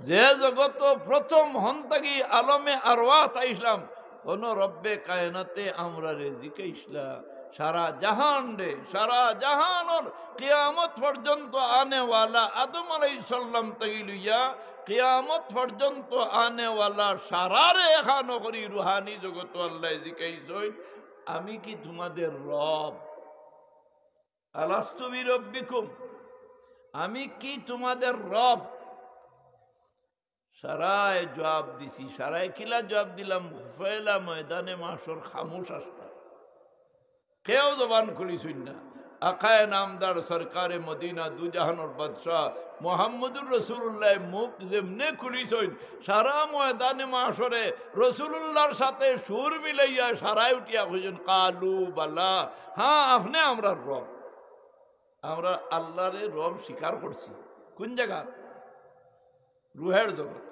যে জগত প্রথম হন্তাগি আলমে আরওয়াত ইসলাম কোন রব্বে কায়নাতে আমরা রেজিকে ইসলাম সারা জাহান রে সারা জাহানর কিয়ামত পর্যন্ত আনেওয়ালা আদম আলাইহিস সালাম থেকে লইয়া কিয়ামত পর্যন্ত আনেওয়ালা সারা রে এখানো করি রুহানি জগত আল্লাহ জিকাইছই আমি কি তোমাদের রব? আলাস্তু বিরব্বিকুম, আমি কি তোমাদের রব? সারায় জবাব দিছি, সারায় কিলা জবাব দিলাম? ফয়লা ময়দানে মাশর খামোশ আসতা, কেউ জবান খুলিছই না। আকায় নামদার সরকারে মদিনা দুজাহানোর বাদশাহ মুহাম্মদুর রাসূলুল্লাহ মুখ যেমনে খুলিছই সারা ময়দানে মাশরে রাসূলুল্লাহর সাথে সুর মিলাইয়া সারায় উঠিয়া কইছেন কালু বালা, হ্যাঁ আপনি আমরা রব। আমরা আল্লাহরে রব স্বীকার করছি। কোন জায়গা? রুহের জগৎ।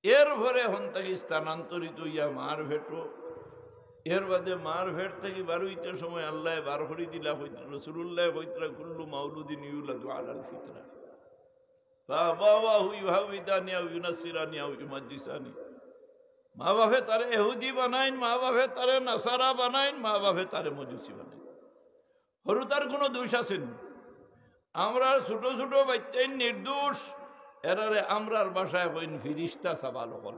এর ভরে হন থেকে স্থানান্তরিত হইয়া মার ভেটো, এর বাদে মার ভেট থেকে বার হইতে সময় আল্লাহ বার করে দিলা হইতে রাসূলুল্লাহ হইতরা কুল্লু মাউলুদিন ইউলাদু আলাল ফিতরা ফাবাওয়াহু ইউহাউদানি আও ইউনাসিরানি আও ইউমাজ্জিসানি। মা বাপে তারে ইহুদি বানাইন, মা বাপে তারে নাসারা বানাইন, মা বাপে তারে মজুসি বানাইন। হরু তার কোনো দোষ আছেন? আমরা ছোট ছোট বাচ্চাই নির্দোষ, এরারে আমরার বাসায় হইন ফিরিস্তা সাবাল হল।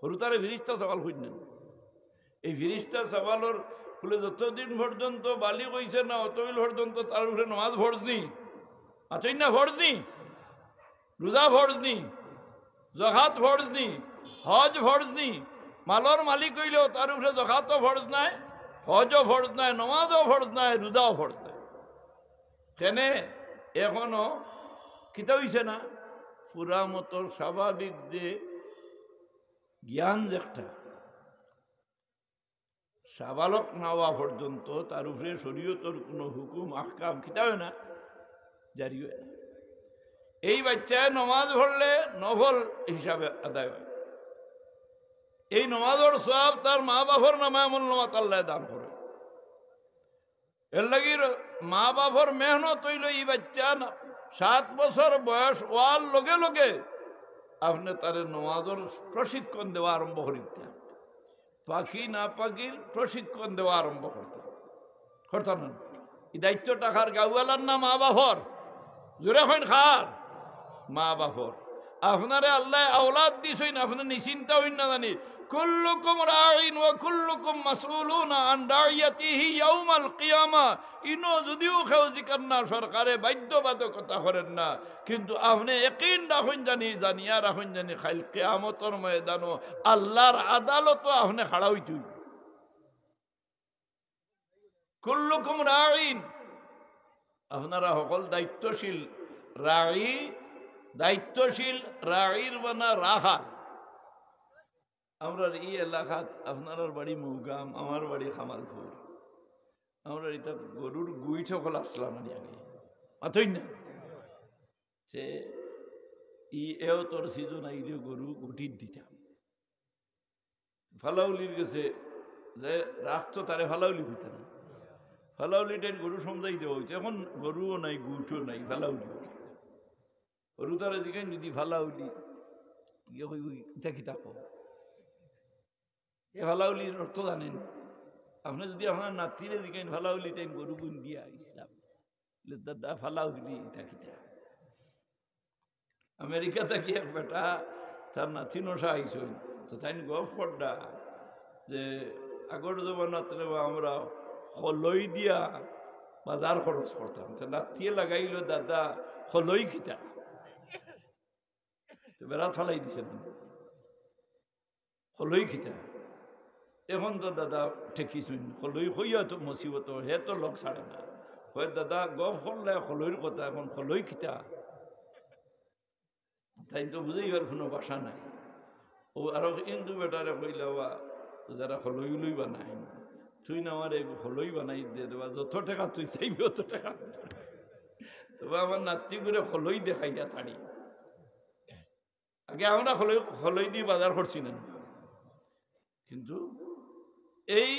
হরু তারে ফিরিস্তা সাবাল হইন না। এই ফিরিস্তা সাবালর বলে যতদিন পর্যন্ত বালি কইছে না অতদিন পর্যন্ত তার উপরে নামাজ ফরজনি, আছেন না ফরজনি, রোজা ফরজনি, জাকাত ফরজনি, হজ ফরজনি। মালর মালিক হইলেও তার উপরে জাকাতও ফরজ নাই, হজও ফরজ নাই, নামাজও ফরজ নাই, রোজাও ফরজ নাই। কেনে এখনো কিতা হইছে না? পুরা মতো স্বাভাবিক যে জ্ঞান যে একটা সাবালক নাওয়া পর্যন্ত তার উপরে শরীয়তের কোনো হুকুম আহকাম কিতা হয় না, জারি হয় না। এই বাচ্চায় নমাজ পড়লে নফল হিসাবে আদায় হয়। এই নমাজের সওয়াব তার মা বাপর নামে আমল নামাত আল্লাহ দান করে। এর লাগি মা বাপর মেহনত হইল এই বাচ্চা 7 বছর বয়স ওয়ার লগে লগে আপনি তারে নমাজের প্রশিক্ষণ দেওয়া আরম্ভ করিতে, পাখি না পাখির প্রশিক্ষণ দেওয়া আরম্ভ করতে না। এই দায়িত্বটা খার গাউয়ালার না মা বাপর? জোরে হইন খার মা বাপর। আপনারে আল্লাহ আওলাদ দিছেন, আপনি নিশ্চিন্তা হইন না জানি কুল্লুকুম রাঈন ওয়া কুল্লুকুম মাসউলুন আন রাইয়াতিহি ইয়াউমাল কিয়ামা। ইনো যদিও কেউ জিকার না সরকারে বাধ্যবাধকতা করেন না, কিন্তু আপনি ইয়াকিন রাখুন জানি, জানিয়া রাখুন জানি খাইল কিয়ামতের ময়দানও আল্লাহর আদালত আপনি খাড়া হইতে হইব। কুল্লুকুম রাঈন, আপনারা সকল দায়িত্বশীল। রাঈ দায়িত্বশীল, রাঈর বানা রাখাল। আমরা এই এলাকাত আপনার বাড়ি মৌগাম, আমার বাড়ি খামালপুর। আমরা এটা গরুর গুই সকল আসলাম আগে মাথই না যে এও তোর সিজন আইলে গরু গুটির দিতাম। ফালাউলির গেছে যে রাখতো তারে ফালাউলি হইতে না, ফালাউলিটাই গরু সমঝাই দেওয়া হইতো। এখন গরুও নাই, গুইটও নাই, ফালাউলি। গরু তারা দিকে যদি ফালাউলি ইটা কিতা কো এ ফালাউলির অর্থ জানেন? আপনি যদি আপনার নাতিরে দিকেন ফালাউলি টাইম গরু গুণ দিয়া ইসলাম দাদা ফালাউলি এটা কিতা। আমেরিকা থেকে এক বেটা তার নাতি নশা আইসন, তো তাই গপ করডা যে আগর জমানাত আমরা হলই দিয়া বাজার খরচ করতাম। নাতিয়ে লাগাইল দাদা হলই খিতা, বেড়াত ফালাই দিছে হলই খিতা। এখন তো দাদা ঠেকিছুন হলই হইয়া তো মুসিবত হে তো লগ ছাড়ে না। হয় দাদা গপ করলে হলইর কথা, এখন হলই খিতা তাই তো বুঝাইবার কোনো বাসা নাই। ও আরো হিন্দু বেটারে কইলা যারা হলই উলই বানাই তুই না আমার এই হলই বানাই দিয়ে দেবা, যত টাকা তুই চাইবি অত টাকা। তবে আমার নাতি করে হলই দেখাইয়া ছাড়ি। আগে আমরা হলই দিয়ে বাজার করছি না, কিন্তু এই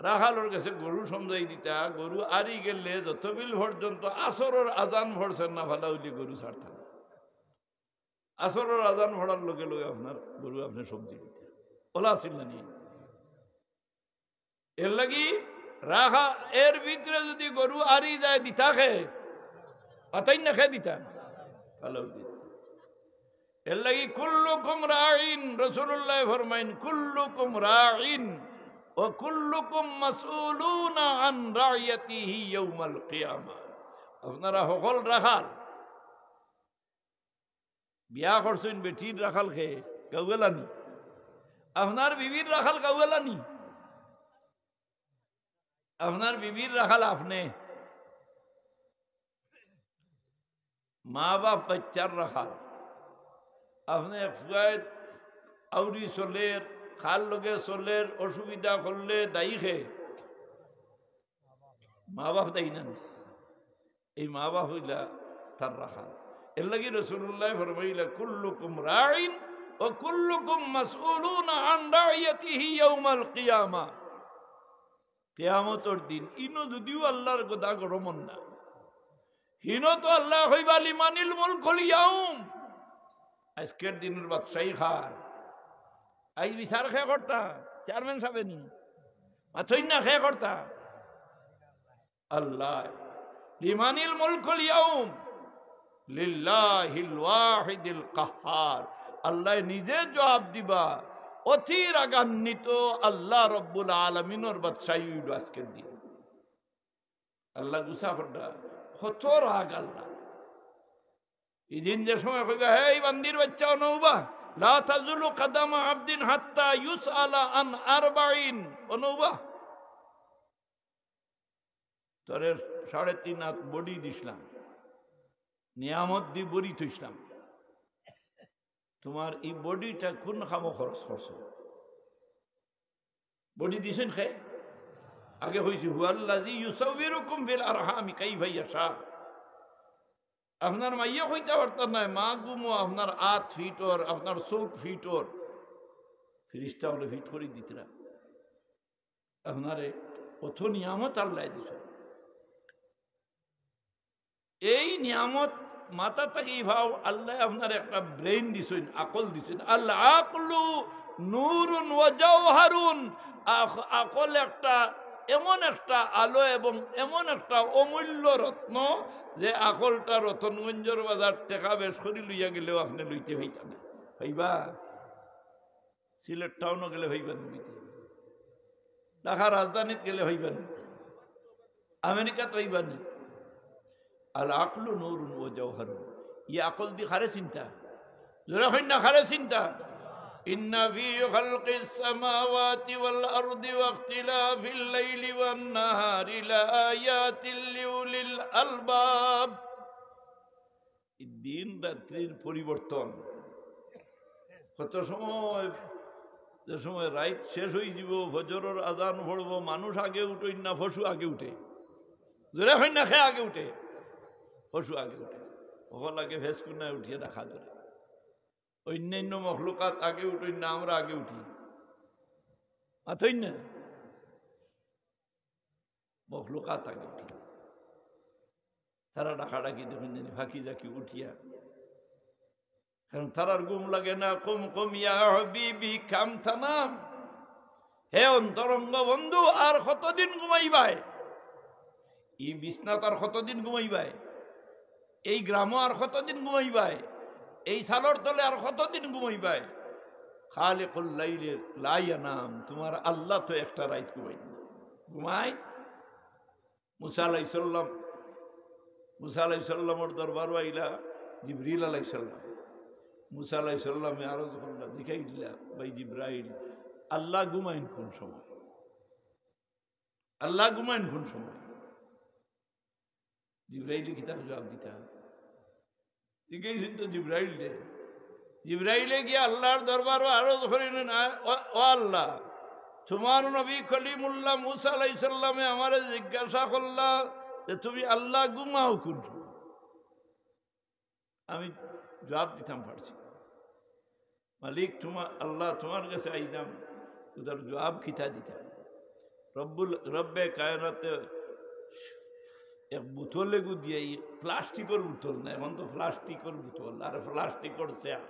রাখালোর কাছে গরু সমঝাই দিতা গরু আরি গেলে যতবিল পর্যন্ত আসরের আজান ভরছেন না ভালো হইলে গরু ছাড়তাম আসরের আজান ভরার লগে লগে আপনার গরু আপনি সবজি দিতে ওলা ছিল না নিয়ে এর লাগি রাখা এর ভিতরে যদি গরু আরি যায় দিতা খেয়ে পাতাই না খেয়ে দিতা ভালো দিত এর লাগি কুল্লুকুম রাইন রাসূলুল্লাহ ফরমাইন কুল্লুকুম রাইন ওয়া কুল্লুকুম মাসউলুনা আন রাইয়াতিহি ইয়াউমাল কিয়ামা আপনারা সকল রাখাল বিয়া করছেন বেটির রাখাল খেয়ে কাউগেলানি আপনার বিবির রাখাল কাউগেলানি আপনার বিবির রাখাল আপনি মা বাপ বাচ্চার রাখাল আপনি আউরি চলের খাল লগে চলের অসুবিধা করলে দায়ী খে মা বাপ দায়ী না এই মা বাপ হইলা তার রাখাল এর লাগি রাসূলুল্লাহ ফরমাইলা কুল্লুকুম রাইন ওয়া কুল্লুকুম মাসউলুনা আন রাইয়াতিহি ইয়াউমাল কিয়ামা কিয়ামতের দিন ইনো যদিও আল্লাহর কথা গরমন না হিনো তো আল্লাহ হইবা লিমানিল মুলকুল ইয়াউম আজকের দিনের বাদশাহী খার আজ বিচার খেয়ে করতা চেয়ারম্যান সাহেবেনি মাথই না খেয়ে করতা আল্লাহ লিমানিল মুলকুল ইয়াউম লিল্লাহিল ওয়াহিদিল কাহ্হার আল্লাহ নিজে জবাব দিবা অতি রাগান্বিত আল্লাহ রব্বুল আলামিনের বাদশাহী আজকের দিন আল্লাহ গুসা পড়া কত রাগ আল্লাহ এই দিন যে সময় কইবা হে বান্দির বাচ্চা অনুবা লা তাজুলু কদমা আবদিন হাত্তা ইউসআলা আন আরবাইন অনুবা তোরে 3.5 হাত বডি দিছিলাম নিয়ামত দি বড়ি থইছিলাম তোমার এই বডিটা কোন খামো খরচ করছো বডি দিছেন খে আগে হইছে হুয়াল্লাযী ইউসাউবিরুকুম ফিল আরহামি কাইফা ইয়াশা আপনার মাইয়া হইতে পারতাম না মা গুমো আপনার 8 ফিট ওর আপনার 4 ফিট ওর ফিরিস্তা হলে ফিট করে দিতরা আপনারে কত নিয়ামত আল্লাহ দিছে এই নিয়ামত মাথা থেকে ভাও আল্লাহ আপনার একটা ব্রেইন দিছেন আকল দিছেন আল্লাহ আকলু নূরুন ওয়া জাওহারুন আকল একটা এমন একটা আলো এবং এমন একটা অমূল্য রত্ন যে আকলটা রতনগঞ্জের বাজার টাকা বেশ করে লইয়া গেলেও আপনি লইতে হইতা না হইবা সিলেট টাউনও গেলে হইবেন লইতে ঢাকা রাজধানীত গেলে হইবেন আমেরিকাত হইবেন আল আকলু নূরুন ওয়া জাওহারুন ই আকল দি খারে চিন্তা জোরে হইন না খারে চিন্তা ইন্না ফি খালকিস সামাওয়াতি ওয়াল আরদি ওয়া ইখতিলাফিল লাইলি ওয়ান নাহারি লাআয়াতিল লিউলিল আলবাব দিন রাত্রির পরিবর্তন কত সময় যে সময় রাত শেষ হয়ে যাব ফজরের আজান পড়ব মানুষ আগে উঠে না পশু আগে উঠে জোরে হইন না খে আগে উঠে পশু আগে উঠে ওখান আগে ভেসকুনায় উঠিয়ে দেখা ধরে অন্যান্য মখলুকাত আগে উঠি না আমরা আগে উঠি মাথই না মখলুকাত আগে উঠি তারা ডাকাডাকি দেখুন জানি ফাঁকি জাকি উঠিয়া কারণ তারার ঘুম লাগে না কম কম ইয়া হাবিবি কাম থানাম হে অন্তরঙ্গ বন্ধু আর কতদিন ঘুমাইবাই ই বিছনাত আর কতদিন ঘুমাইবাই এই গ্রাম আর কতদিন ঘুমাইবাই এই সালর তলে আর কতদিন ঘুমাইবাই খালিকুল লাইলি লা ইয়ানাম তোমার আল্লাহ তো একটা রাত ঘুমাই মুসা আলাইহিস সালামের দরবার আইলা জিবরিল আলাইহিস সালাম মুসা আলাইহিস সালামে আরজ করলা দেখাই দিলা ভাই জিবরাইল আল্লাহ ঘুমাইন কোন সময় আল্লাহ ঘুমাইন কোন সময় জিবরাইল কিতাব জবাব দিতা জিজ্ঞেস তো জিবরাইলে গিয়ে আল্লাহর দরবার আরজ করিলেন ও আল্লাহ তোমার নবী কলিমুল্লাহ মুসা আলাইহিস সালামে আমারে জিজ্ঞাসা করলা যে তুমি আল্লাহ ঘুমাও কোন সময় আমি জবাব দিতাম পারছি মালিক তোমার আল্লাহ তোমার কাছে আইতাম উদার জবাব খিতা দিতাম রব্বে কায়নাতে এক বোতলে গু দিয়ে প্লাস্টিকের বোতল না, এখন তো প্লাস্টিকের বোতল আর প্লাস্টিকের চেয়ার।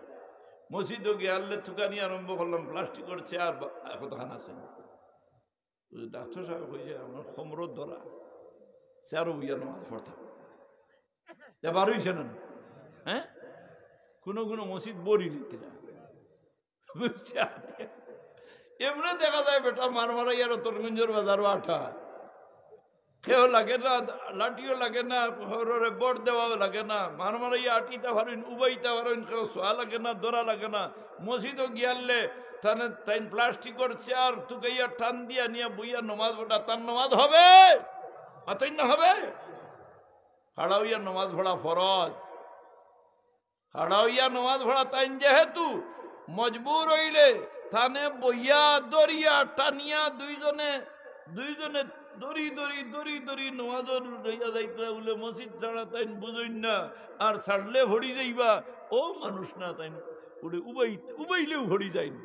মসজিদও গিয়ে আনলে থুকানি আরম্ভ করলাম, প্লাস্টিকের চেয়ার কতখান আছে। ডাক্তার সাহেব হয়েছে আমার কোমরত ধরা, চেয়ারও বুঝা নামাজ পড়তাম এবার হইছে না। হ্যাঁ, কোনো কোনো মসজিদ বড়ি নিতে না, এমনি দেখা যায় বেটা মার মারাইয়ার তরগঞ্জের বাজারও আঠা, কেউ লাগে না, লাঠিও লাগে না, বোর্ড দেওয়াও লাগে না, মার মারাইয়া আটিতে পারেন, উবাইতে পারেন, কেউ সোয়া লাগে না, দরা লাগে না। মসজিদও গিয়ালে তাই প্লাস্টিকের চেয়ার তুকাইয়া টান দিয়া নিয়ে বইয়া নমাজ পড়া, তার নমাজ হবে অতই না হবে। খাড়া হইয়া নমাজ পড়া ফরজ, খাড়া হইয়া নমাজ পড়া তাই যেহেতু মজবুর হইলে থানে বইয়া দরিয়া টানিয়া দুইজনে দড়ি দড়ি দড়ি দড়ি নমাজ লইয়া যাইতে বলে মসজিদ ছাড়া তাই বুঝইন না, আর ছাড়লে ভরি যাইবা ও মানুষ না, তাই উড়ে উবাইলেও ভরি যাইনি।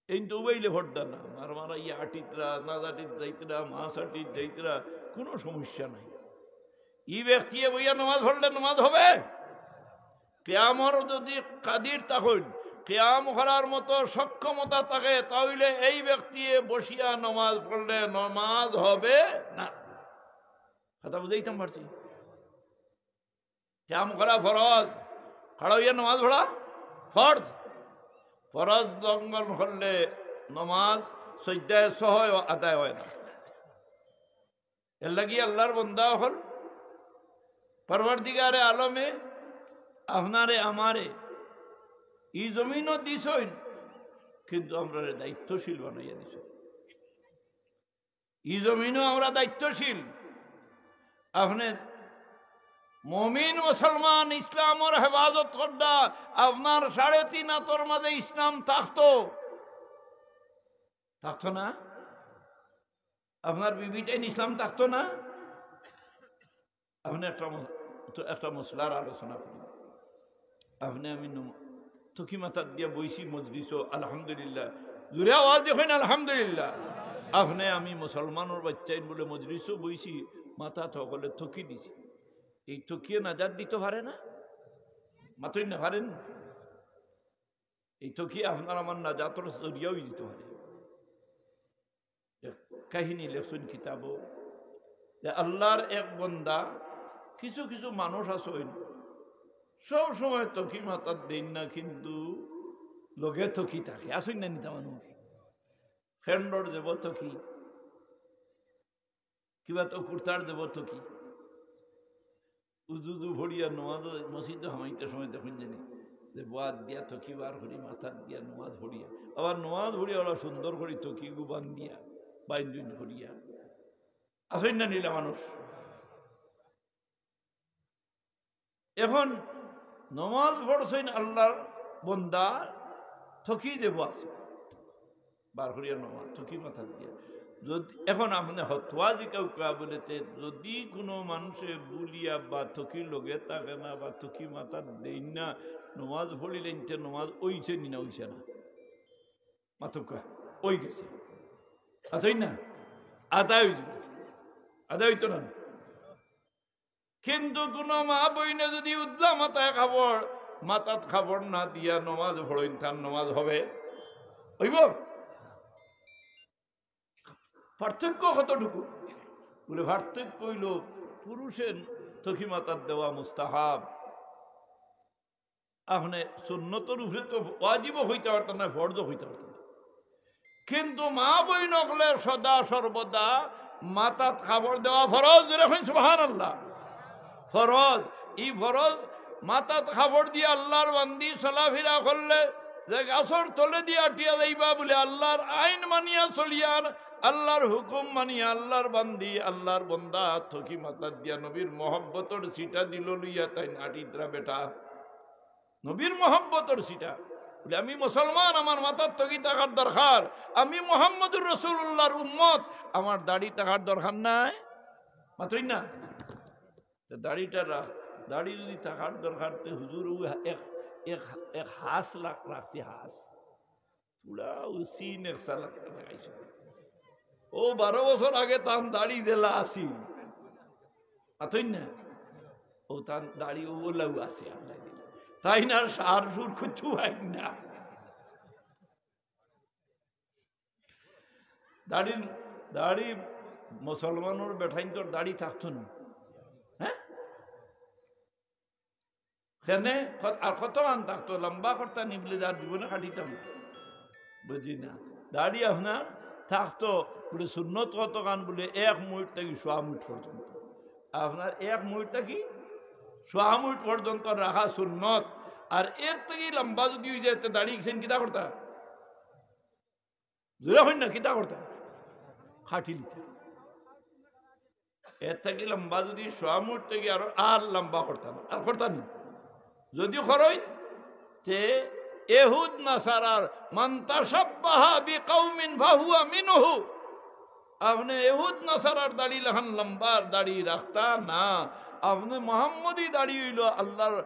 এই তো উবাইলে ভরদা না, মার মারা ইয়ে আটিতরা নাজাটির যাইতরা মাছ আটির যাইতরা কোনো সমস্যা নাই। ই ব্যক্তি বইয়া নমাজ পড়লে নমাজ হবে। কেয়ামর যদি কাদির তখন কেয়াম করার মতো সক্ষমতা থাকে, তাহলে এই ব্যক্তি বসিয়া নমাজ পড়লে নমাজ হবে না। কথা বুঝাইতাম পারছি? কেয়াম করা ফরজ, খাড়া হইয়া নমাজ পড়া ফরজ। ফরজ লঙ্ঘন করলে নমাজ সজ্জায় সহ আদায় হয় না। এর লাগি আল্লাহর বন্দা হল পরওয়ারদিগারে আলমে আপনারে আমারে ই জমিনও দিছইন, কিন্তু আমরা দায়িত্বশীল বানাইয়া দিছ। ই জমিনও আমরা দায়িত্বশীল। আপনি মমিন মুসলমান ইসলামের হেফাজত করডা, আপনার 3.5 হাতের মাঝে ইসলাম থাকতো না? আপনার বিবিটাই ইসলাম থাকতো না? আপনি একটা মশলার আলোচনা করি। আপনি আমি তুকি মাথা দিয়া বইছি মজলিস, আলহামদুলিল্লাহ জুড়ে আওয়াজ দেখেন আলহামদুলিল্লাহ। আপনি আমি মুসলমানের বাচ্চাইন বলে মজলিসও বইছি, মাথা সকলে থকি দিছি। এই থকিয়ে নাজাত দিতে পারে না? মাত্রই না পারেন? এই থকিয়ে আপনার আমার নাজাতর জরিয়াও দিতে পারে। কাহিনী লেখছেন কিতাব যে আল্লাহর এক বন্দা, কিছু কিছু মানুষ আছেন সব সময় তকি মাতার দেন না, কিন্তু লোকে তকি থাকে আসেন না নিতা মানুষ। ফ্রেন্ডর দেব তকি, কিবা তো কুর্তার দেব তকি, উজুদু ভরিয়া নমাজ মসজিদ হামাইতে সময় দেখুন জানি যে বাদ দিয়া তকি বার করি মাথার দিয়া নমাজ ভরিয়া, আবার নমাজ ভরিয়া ওরা সুন্দর করি তকি গুবান দিয়া বাইন ভরিয়া আসেন না নিলা মানুষ। এখন নমাজ পড়ছেন আল্লাহর বন্দা, থকি দেব আছে বার করিয়া নমাজ থকি মাথা দিয়া। যদি এখন আপনি হতওয়াজি কেউ কা বলেতে, যদি কোনো মানুষে বুলিয়া বা থকির লগে থাকে না বা থকি মাথা দেই না, নমাজ পড়িলেন নমাজ ওইছে নি না ওইছে না, মাথকা ওই গেছে আতই না আদায় হইব, আদায় হইতো না। কিন্তু কোন মা বইনে যদি উদ্লা মাথায় খাবড় মাথাত খাবড় না দিয়া নমাজ পড়েন, তার নমাজ হবে হইব? পার্থক্য কতটুকু বলে? পার্থক্য হইল পুরুষের তকি মাতার দেওয়া মুস্তাহাব, আপনি সুন্নতর উপরে তো ওয়াজিব হইতে পারতেন না, ফরজ হইতে পারতেন। কিন্তু মা বই নকলে সদা সর্বদা মাতাত খাবড় দেওয়া ফরজ। দেখেন সুবহানাল্লাহ, ফরজ। এই ফরজ মাতাত খাবড় দিয়ে আল্লাহর বান্দি চলাফেরা করলে যে গাছর তলে দিয়ে আটিয়া যাইবা বলে আল্লাহর আইন মানিয়া চলিয়ার, আল্লাহর হুকুম মানিয়া আল্লাহর বান্দি আল্লাহর বন্দা থকি মাতাত দিয়া নবীর মহব্বতর সিটা দিল লইয়া তাই আটিতরা বেটা নবীর মহব্বতর সিটা বলে আমি মুসলমান, আমার মাথার থকি থাকার দরকার, আমি মুহাম্মদুর রাসূলুল্লাহর উম্মত, আমার দাড়ি থাকার দরকার নাই। মাত্রই না দাড়িটা দাড়ি যদি থাকার দরকার, হুজুর এক হাঁস রাখছি, হাঁস পুরা সিন এক সালাক লাগাইছে ও 12 বছর আগে তার দাড়ি দিলা আসি আতই না ও তার দাড়ি ও লাউ আসি আল্লাহ দিলা তাই না সার সুর কিছু হয় না দাড়ি দাড়ি মুসলমানের বেঠাইন তোর দাড়ি থাকতো না হ্যাঁ কেনে আর কত মান থাকতো লম্বা করতা নিবলে যার জীবনে কাটিতাম বুঝি না দাড়ি আপনার থাকতো বলে সুন্নত কত গান বলে 1 মিনিট থেকে 100 মিনিট পর্যন্ত আপনার 1 মিনিটটা কি 100 মিনিট পর্যন্ত রাখা সুন্নত আর এর থেকে লম্বা যদি হয়ে যায় দাড়ি সেন কিতা করতা জোরে হই না কিতা করতা খাটি লিতে এর থেকে লম্বা যদি 100 মিনিট থেকে আর লম্বা করতাম আর করতাম যদি খরই তে এহুদ নাসারার মান তাশাব্বাহা বিকাউমিন ফাহুয়া মিনহু আপনি এহুদ নাসারার দাড়ি লাহান লম্বার দাড়ি রাখতা না আপনি মুহাম্মদি দাড়ি হইল আল্লাহর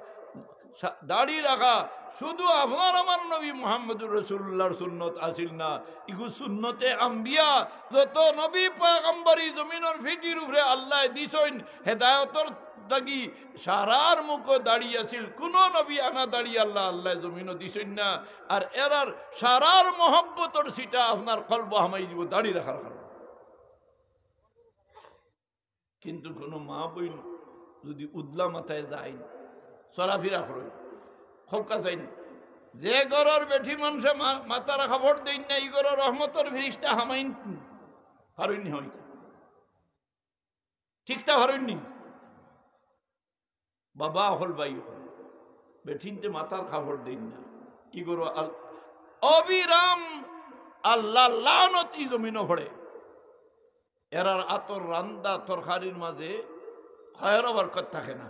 দাড়ি রাখা শুধু আপনার আমার নবী মুহাম্মদুর রাসূলুল্লাহর সুন্নত আসিল না ইগু সুন্নতে আম্বিয়া যত নবী পয়গম্বরী জমিনের ফিকির উপরে আল্লাহ দিছেন হেদায়েতর দাগি সারার মুখ দাঁড়িয়ে আসিল কোন নবী আনা দাঁড়িয়ে আল্লাহ আল্লাহ জমিনও দিছেন না আর এরার সারার মহব্বতর সিটা আপনার কলব হামাই দিব দাড়ি রাখার কারণে কিন্তু কোন মা বইন যদি উদলা মাথায় যায় চলাফেরা করে খোকা যায় না যে গরর বেঠি মানুষে মাথার খবর দেন না এই গরর রহমতর ফিরিস্তা হামাইন হারুইনি হইতা ঠিকটা হারুইনি বাবা হল বাই হল বেঠিনতে মাথার খবর দেন না ই গরো অবিরাম আল্লাহ লানত ই জমিন ভরে এরার আতর রান্দা তরকারির মাঝে খয়ের বরকত থাকে না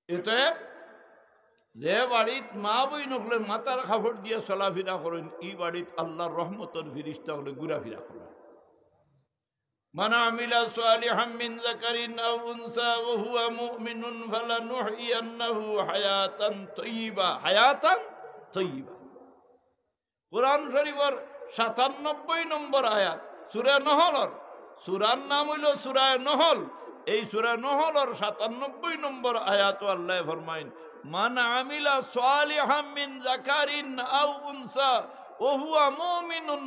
এতে যে বাড়িত মা বই নকলে মাথার খাবর দিয়ে চলাফেরা করেন এই বাড়িত আল্লাহর রহমতর ফিরিস্তা হলে ঘুরাফেরা করেন মান আমিলা সালিহাম মিন যাকারিন আও উনসা ওয়া হুয়া মুমিনুন ফালানুহইয়ান্নাহু হায়াতান তাইয়্যিবা কুরআন শরীফের 97 নম্বর আয়াত সূরা নহলর সূরার নাম হইল সূরা নহল এই সূরা নহলর 97 নম্বর আয়াত আল্লাহ ফরমাইন মান আমিলা সালিহাম মিন যাকারিন আও উনসা ওয়া হুয়া মুমিনুন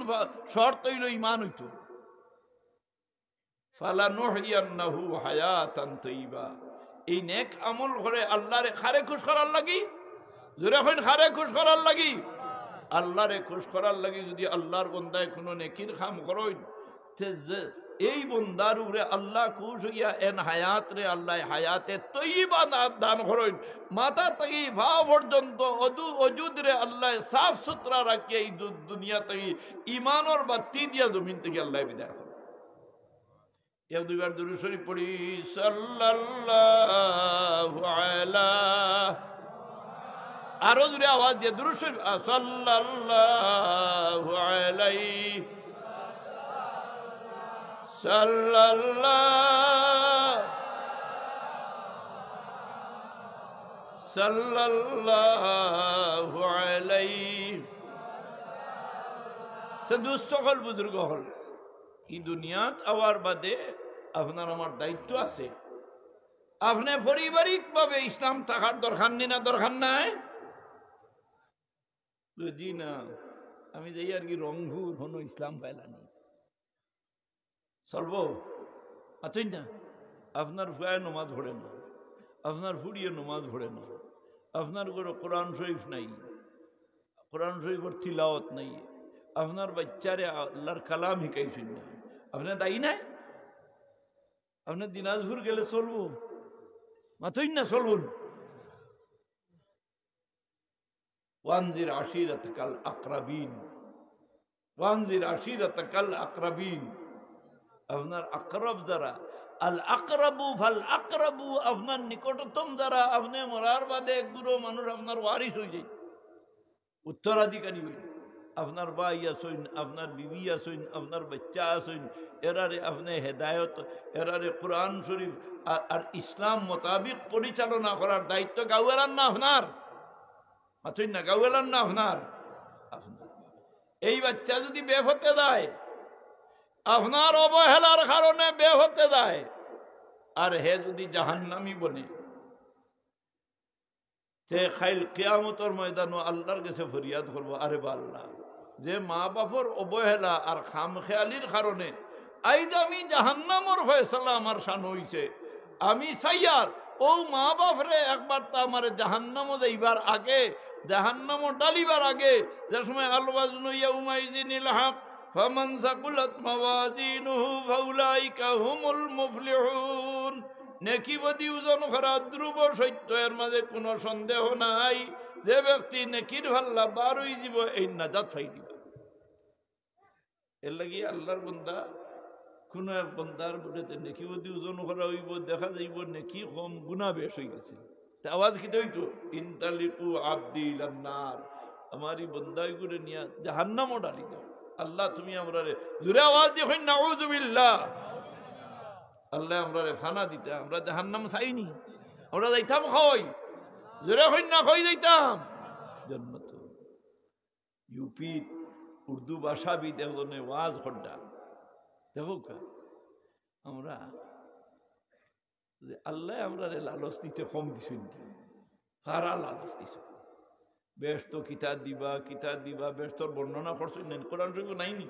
শর্ত হইল ঈমান হইতো ফালানুহইয়ান্নাহু হায়াতান তাইয়্যিবা এই নেক আমল করে আল্লাহরে খারে খুশ করার লাগি জোরে কইন খারে খুশ করার লাগি আল্লাহরে খুশ করার লাগি যদি আল্লাহর বান্দায় কোনো নেকির কাম করই এই বন্দার উপরে আল্লাহ খুশ হইয়া এন হায়াত রে আল্লাহ হায়াতে তৈবা দান করেন মাথা থেকে ভাব পর্যন্ত অজুদ রে আল্লাহ সাফ সুতরা রাখিয়া এই দুনিয়া থেকে ইমানর বাতি দিয়া জমিন থেকে আল্লাহ বিদায় করেন এক দুইবার দুরূদ শরীফ পড়ি সাল্লাল্লাহু আলা আরো জোরে আওয়াজ দিয়ে দুরূদ শরীফ সাল্লাল্লাহু আলাইহি সাল্লাল্লাহু আলাইহি তো দুস্থ হল বুজুর্গ হল এই দুনিয়াত আওয়ার বাদে আপনার আমার দায়িত্ব আছে আপনি পারিবারিক ভাবে ইসলাম থাকার দরকার নেই না দরকার নাই জি না আমি যাই আর কি রংভুর হনো ইসলাম পাইলানি চলব আছেন না আপনার ফুয়ায় নমাজ পড়ে না আপনার ফুড়িয়ে নমাজ পড়ে না আপনার কোনো কোরআন শরীফ নাই কোরআন শরীফের তিলাওয়াত নাই আপনার বাচ্চারে আল্লাহর কালাম শিখাইছেন না আপনার দায়ী নাই আপনার দিনাজপুর গেলে চলবো মাথইন না চলুন ওয়ানজির আশিরাতাকাল আকরাবিন ওয়ানজির আশিরাতাকাল আকরাবিন আপনার আকরব যারা আল আকরাবু ফাল আকরাবু আপনার নিকটতম যারা আপনি মরার বাদে গুরু মানুষ আপনার ওয়ারিস হয়ে যায় উত্তরাধিকারী হয়ে আপনার ভাই আসইন আপনার বিবি আসইন আপনার বাচ্চা আসইন এরারে আপনি হেদায়ত এরারে কোরআন শরীফ আর ইসলাম মোতাবিক পরিচালনা করার দায়িত্ব গাওয়ালান না আপনার আসইন না গাওয়ালান না আপনার আপনার এই বাচ্চা যদি বে হতে যায়, আপনার অবহেলার কারণে বে হতে যায়, আর হে যদি জাহান্নামী বনে, সে খাইল কিয়ামতের ময়দানে আল্লাহর কাছে ফরিয়াদ করবো, আরে বা আল্লাহ, যে মা বাপর অবহেলা আর খামখেয়ালির কারণে আইজ আমি জাহান্নামর ফয়সালা আমার শান হইছে, আমি সাইয়ার ও মা বাপরে একবার তা আমার জাহান্নামও যাইবার আগে, জাহান্নামও ডালিবার আগে, যে সময় আলওয়াজনু ইয়াউমাইযিনিল হক ফামান সাকুলাত মাওয়াজিনুহু ফাউলাইকা হুমুল মুফলিহুন। নেকিবদি ওজন করা ধ্রুব সত্য, এর মাঝে কোনো সন্দেহ নাই, যে ব্যক্তি নেকির ভাল্লা বার হয়ে যাব এই নাজাত পাই দিব। এর লাগি আল্লাহর বন্দা কোন এক বন্দার বুড়েতে নেকিবদি ওজন করা হইব, দেখা যাইব নেকি কম গুণা বেশ হয়ে গেছে, আওয়াজ কি হইতো ইনতালিকু আব্দি ইলান্নার, আমারই বন্দাই করে নিয়ে জাহান্নামও ডালি দাও। আল্লাহ তুমি আমরা জোরে আওয়াজ দিয়ে কই নাউযু বিল্লাহ। আল্লাহ আমরা ফানা দিতে, আমরা জাহান্নাম চাইনি, আমরা যাইতাম কই, জোরে কই না কই যাইতাম জান্নাত। ইউপি উর্দু ভাষাবিদ একজনে ওয়াজ করডা, দেখো আমরা আল্লাহ আমরা লালচ দিতে কম দিছুন, কারা লালচ দিছ, বেশ তো কিতাব দিবা বেশ তোর বর্ণনা করছেন না, কোরআন শরীফ নাইনি।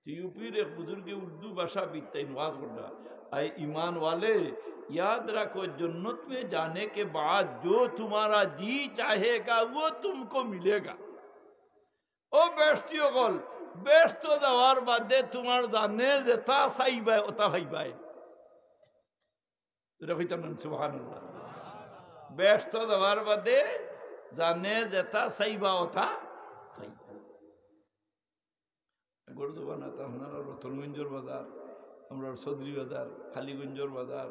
यूपीर एक बुजुर्ग उर्दू भाषा बीतता वाज करना, आए ईमान वाले याद रखो जन्नत में जाने के बाद जो तुम्हारा जी चाहेगा वो तुमको मिलेगा। ओ बेस्तियों कल बेस्त जावार बादे तुम्हार जाने जेता साइबाय ओता भाईबाय, रखिता नन सुबहानाल्लाह। बेस्त जावार बादे जाने जेता साइबा ओता भाईबाय। গরু বানাতাম আপনারা রতনগঞ্জর বাজার, আমরা চৌধুরী বাজার, খালিগঞ্জর বাজার,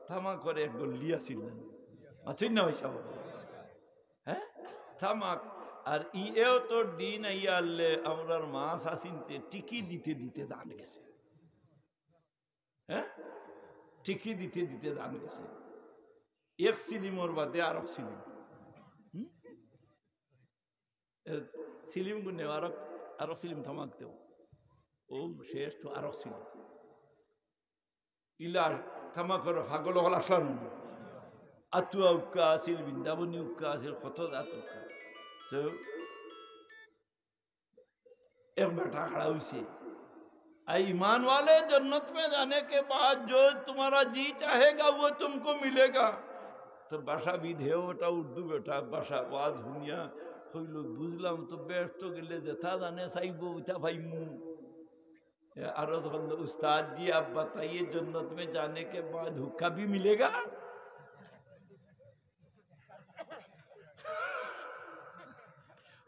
থামা করে এক গল্লি আসিলেন, আছেন না পয়সা, হ্যাঁ থামাক। আর ইয়েও তোর দিন আইয়া আনলে আমরার মাছ আসিনতে টিকি দিতে দিতে জান গেছে, হ্যাঁ টিকি দিতে দিতে জান গেছে, এক সিলিমর বাদে আর এক সিলিম, সিলিম গুনে আর সিলিম থামাক দেও, ও শেষ তো আরো ছিল ইলার থামা করো ফাগল হল আসলাম, আতুয়া উক্কা আছিল, বৃন্দাবনী উক্কা আছিল, কত জাত উক্কা। তো এক বেটা खड़ा हुई, आई ईमान वाले जन्नत में जाने के बाद जो तुम्हारा जी चाहेगा वो तुमको मिलेगा। तो भाषा विद है ওটা উর্দু বেটা ভাষা ওয়াজ শুনিয়া হইল, বুঝলাম তো বেশ তো গেলে যেথা জানে চাইব ওইটা ভাইমু। अर्ज कर लो उस्ताद जी आप बताइए जन्नत में जाने के बाद हुक्का भी मिलेगा?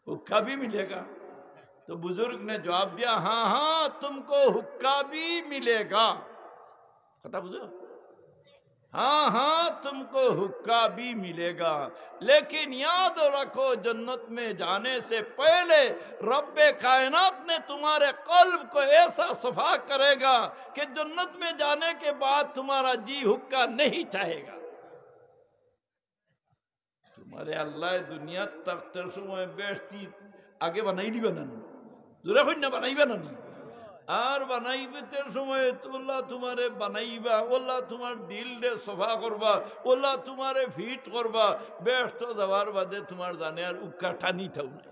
हुक्का भी मिलेगा? तो बुजुर्ग ने जवाब दिया हाँ हाँ तुमको हुक्का भी मिलेगा। पता बुजुर्ग, हाँ हाँ तुमको हुक्का भी मिलेगा, लेकिन याद रखो जन्नत में जाने से पहले रब्बे कायनात ने तुम्हारे कल्ब को ऐसा सफा करेगा कि जन्नत में जाने के बाद तुम्हारा जी हुक्का नहीं चाहेगा। तुम्हारे अल्लाह दुनिया तक समय बेस्ती आगे बनाई दी बनानी, दूर ना बनाई बनानी, আর বানাইবে সময় ওল্লা তোমারে বানাইবা, ওল্লা তোমার দিল রে সফা করবা, ওল্লা তোমারে ফিট করবা, ব্যস্ত যাওয়ার বাদে তোমার জানে আর উক্কা টানি থাও না।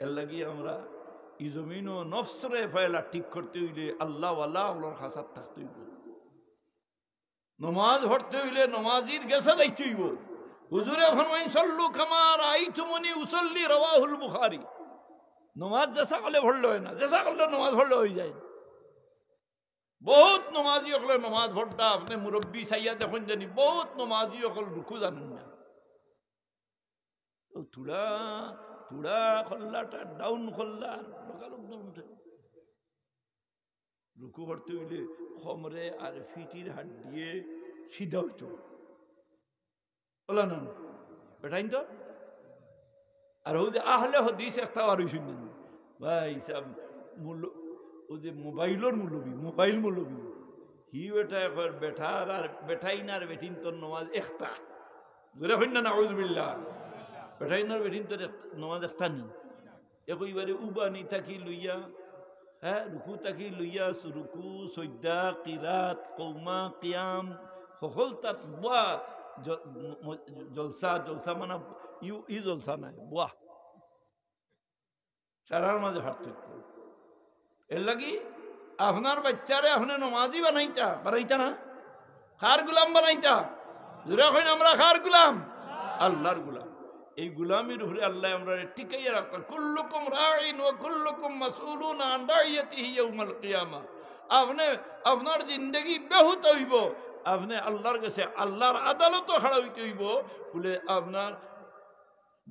এর লাগি আমরা ই জমিন ও নফসরে ফয়লা ঠিক করতে হইলে আল্লাহ ওয়ালা ওলার খাসাত থাকতে হইব, নমাজ পড়তে হইলে নমাজির গেছে যাইতে হইব। হুজুরে ফরমাইন সাল্লু কামা রাআইতুমুনি উসাল্লি, রাওয়াহুল বুখারী। নমাজ জেসা করলে ভরলে হয় না, জেসা করলে নমাজ ভরলে হয়ে যায়। বহুত নমাজি হলে নমাজ ভরটা আপনি মুরব্বী সাইয়া দেখুন জানি, বহুত নমাজি হল রুকু জানেন না, তুড়া তুড়া খোল্লাটা ডাউন খোল্লা রুকু করতে হইলে খমরে আর ফিটির হাত দিয়ে সিধা হইতো বলা না বেটাইন তো। আর ও যে আহলে হদিস একটা আর শুনলেন ভাই সাহেব, ও যে মোবাইলের মুলবি, মোবাইল মুলবি হি বেটা একবার বেঠার আর বেঠাইন আর বেঠিন তোর নমাজ একটা দূরে হইন না, নাউযুবিল্লাহ। বেটাইনার বেটিন তো নমাজ একটা নি একইবারে উবানি থাকি লইয়া হ্যাঁ রুকু থাকি লইয়া রুকু সৈদা কিরাত কৌমা কিয়াম সকল তাত বুয়া জলসা জলসা মানে ই জলসা নাই বুয়া সারার মাঝে পার্থক্য এর লাগি আপনার বাচ্চারে আপনি নমাজি বানাইতা না কার গুলাম বানাইতা জোরে কইন আমরা কার গুলাম আল্লাহর গুলাম এই গুলামির উপরে আল্লাহ আমরা টিকাইয়া রাখা কুল্লুকুম রাইন ওয়া কুল্লুকুম মাসউলুন আন রাইয়াতিহি ইয়াউমাল কিয়ামা আপনি আপনার জিন্দেগি বেহুত হইব আপনি আল্লাহর কাছে আল্লাহর আদালত খাড়া হইতে হইব বলে আপনার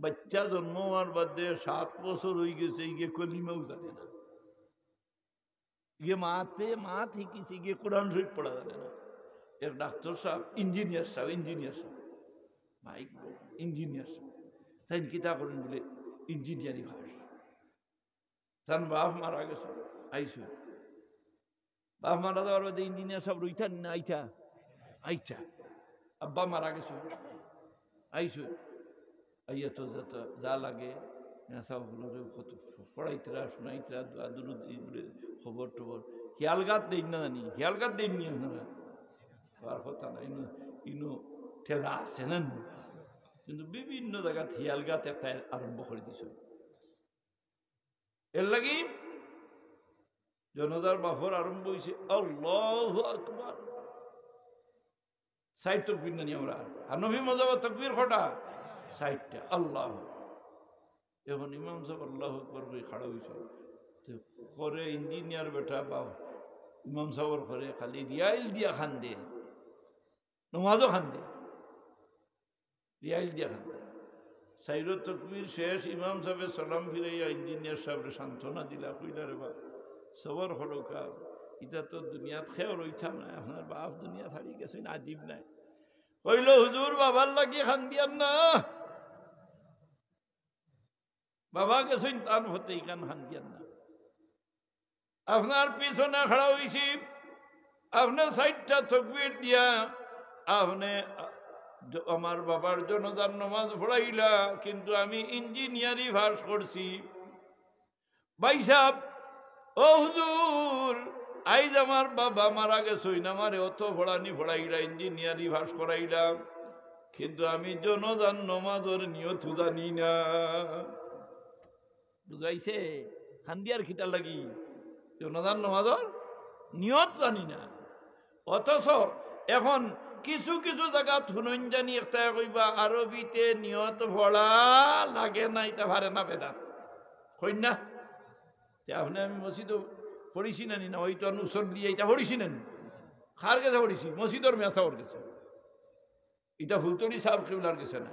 বাচ্চা জন্ম হওয়ার বাদে 7 বছর হয়ে গেছে গিয়ে কলিমাও জানে না গিয়ে মাত শিখিছে গিয়ে কোরআন শরীফ পড়া জানে না এক ডাক্তার সাহেব ইঞ্জিনিয়ার সাহেব ভাই ইঞ্জিনিয়ার সাহেব তাই কিতা করেন বলে ইঞ্জিনিয়ারিং ভাষ তার বাপ মারা গেছে আইসু বাপ মারা যাওয়ার বাদে ইঞ্জিনিয়ার সাহেব রইতা না আইতা আব্বা মারা গেছে আইসু আইয়া তো যা লাগে কত পড়াইতরা শোনাইতরা খবর টবর খেয়ালগাত দেন না জানি খেয়ালগাত দেন নি আপনারা আর কথা না ইনো ঠেলা আছে না কিন্তু বিভিন্ন জায়গা খেয়ালগাত একটা আরম্ভ করে দিছ এর লাগি জনতার বাফর আরম্ভ হয়েছে আল্লাহু আকবার সাইড তকবীর নানি আমরা আর নবী মজাবা তকবীর কটা 60টা আল্লাহ এখন ইমাম সাহেব আল্লাহু আকবার করে খাড়া হয়েছে পরে ইঞ্জিনিয়ার বেটা বা ইমাম সাহেবের ঘরে খালি রিয়াইল দিয়া খান দে নমাজও খান দে রিয়াইল দিয়া খান দে সাইরত তকবীর শেষ ইমাম সাহেবের সালাম ফিরাইয়া ইঞ্জিনিয়ার সাহেবের সান্ত্বনা দিলা কইলা রে বা সবর হলো কা ইটা তো দুনিয়াত খেয়ে রইতাম না আপনার বাপ দুনিয়া ছাড়ি গেছেন আজীব নাই কইল হুজুর বাবার লাগি খান দিয়ান না বাবা গেছেন তান হতে ইকান খান দিয়ান না আপনার পিছনে খাড়া হয়েছি আপনার 60টা তকবীর দিয়া আপনি আমার বাবার জনতার নামাজ পড়াইলা কিন্তু আমি ইঞ্জিনিয়ারিং পাস করছি ভাই সাহেব ও হুজুর আইজ আমার বাবা মারা গেছইন আমারে অত পড়াইলা ইঞ্জিনিয়ারিং পাস করাইলাম কিন্তু আমি জনতার নামাজের নিয়ত জানি না বুঝাইছে খান্দিয়ার খিতার লাগি জনতার নামাজের নিয়ত জানি না অথচ এখন কিছু কিছু জায়গা শুনুন জানি একটা কইবা আরবিতে নিয়ত পড়া লাগে না এটা পারে না বেদাত কই না আপনি আমি মসজিদও পড়িছি না না ওই তো মুসল্লি এইটা পড়িছি না কার কাছে পড়িছি মসজিদর মেথাওর গেছে এটা হুলতরি সাহেব কেবলার গেছে না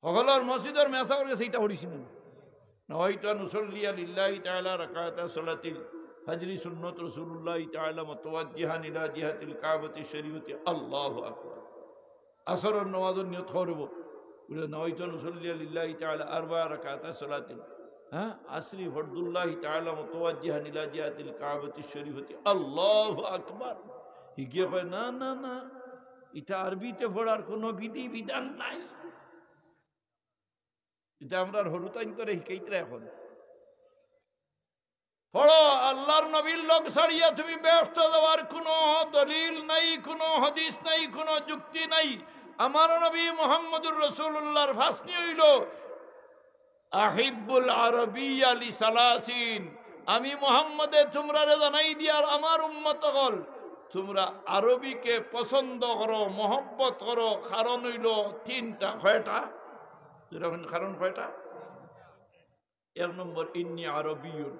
সকলের মসজিদর মেথাওর গেছে এটা পড়িছি না নওয়াইতু আন উসাল্লিয়া লিল্লাহি তাআলা রাকাতা সালাতিল ফজরি সুন্নাত রাসূলুল্লাহ তাআলা মুতাওয়াজ্জিহান ইলা জিহাতিল কাবাতি শরীফতি আল্লাহু আকবার আসরের নামাজের নিয়ত করব বলে নওয়াইতু আন উসাল্লিয়া লিল্লাহি তাআলা আরবা রাকাতা সালাতিল হ্যাঁ আসরি ফরদুল্লাহি তাআলা মুতাওয়াজ্জিহান ইলা জিহাতিল কাবাতি শরীফতি আল্লাহু আকবার হিগিয়ে কয় না না না এটা আরবিতে পড়ার কোনো বিধি বিধান নাই এটা আমরা হরুতাইন করে শিখাইতে এখন পড়ো আল্লাহর নবীর লোক ছাড়িয়া তুমি ব্যস্ত যাওয়ার কোনো দলিল নাই, কোনো হাদিস নাই, কোনো যুক্তি নাই। আমার নবী মুহাম্মদুর রাসূলুল্লাহর ফাসনি হইল আহিব্বুল আরবিয়্যা লিসালাসিন, আমি মুহাম্মদে তোমরা জানাই দিয়ার আমার উম্মত হল তোমরা আরবিকে পছন্দ করো, মহব্বত করো। কারণ হইল তিনটা। কয়টা? কারণ কয়টা? 1 নম্বর ইন্নী আরবিয়ুন,